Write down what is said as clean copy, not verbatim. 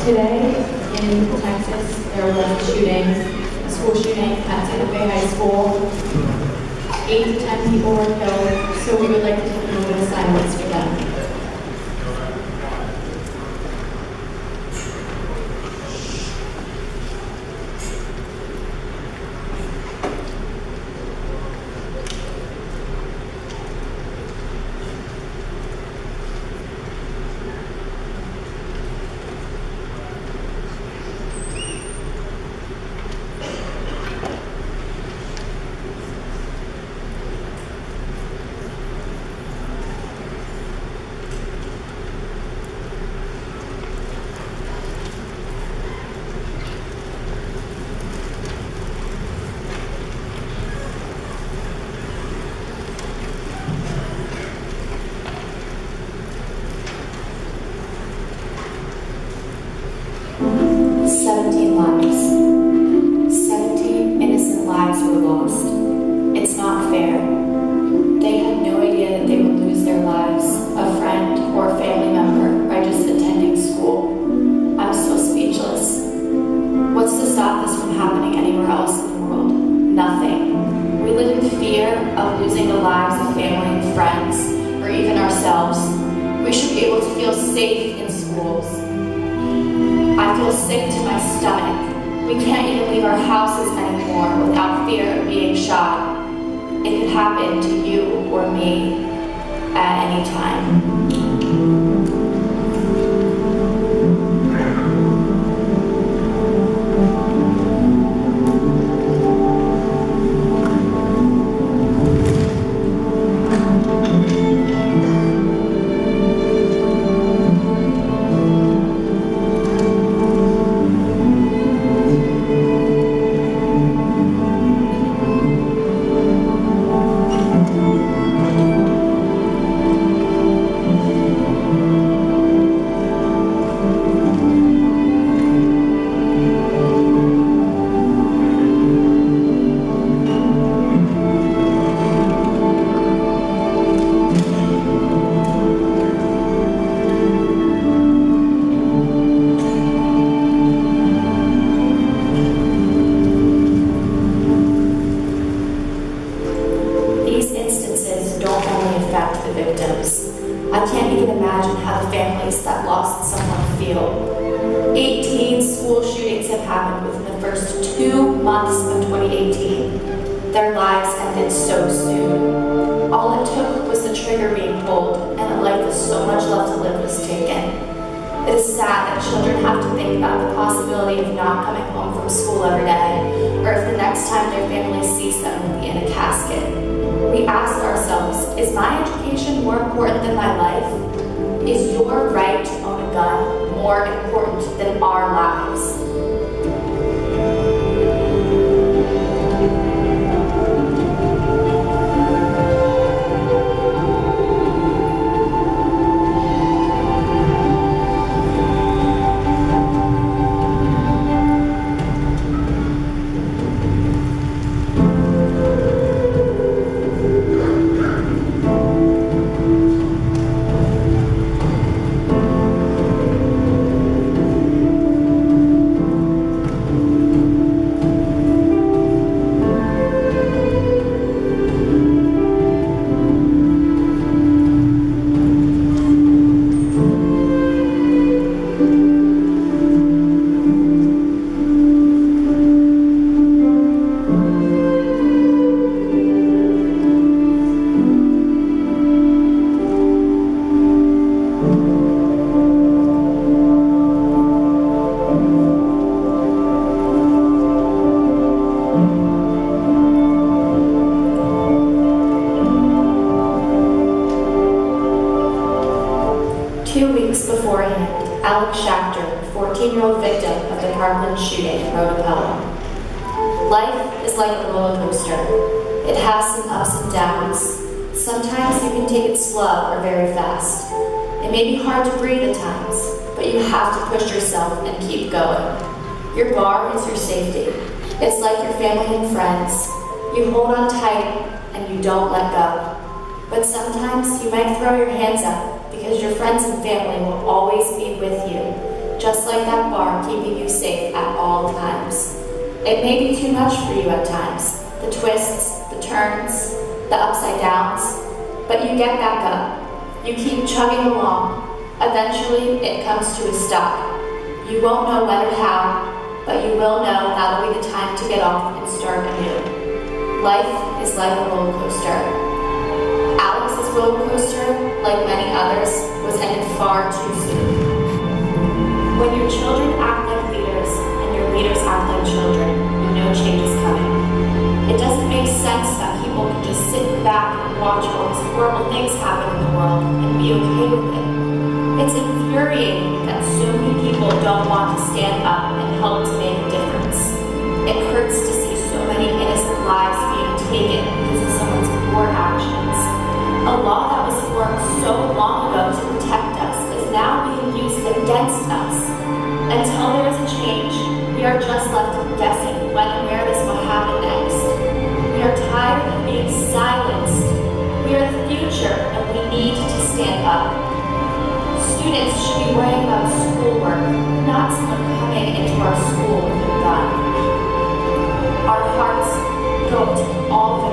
Today in Texas, there was a shooting, a school shooting at Santa Fe High School. 8 to 10 people were killed, so we would like to take a moment of silence for them. Parkland Shooting wrote a poem. Life is like a roller coaster. It has some ups and downs. Sometimes you can take it slow or very fast. It may be hard to breathe at times, but you have to push yourself and keep going. Your bar is your safety. It's like your family and friends. You hold on tight and you don't let go. But sometimes you might throw your hands up because your friends and family will always be with you. just like that bar keeping you safe at all times. It may be too much for you at times, the twists, the turns, the upside downs, but you get back up. You keep chugging along. Eventually, it comes to a stop. You won't know when or how, but you will know that'll be the time to get off and start anew. Life is like a roller coaster. Alex's roller coaster, like many others, was ended far too soon. When your children act like leaders and your leaders act like children, you know change is coming. It doesn't make sense that people can just sit back and watch all these horrible things happen in the world and be okay with it. It's infuriating that so many people don't want to stand up and help to make a difference. It hurts to see so many innocent lives being taken because of someone's poor actions. A law that was formed so long ago to protect us is now being used against us. Until there is a change, we are just left guessing when and where this will happen next. We are tired of being silenced. We are the future and we need to stand up. Students should be worrying about schoolwork, not someone coming into our school with a gun. Our hearts go to all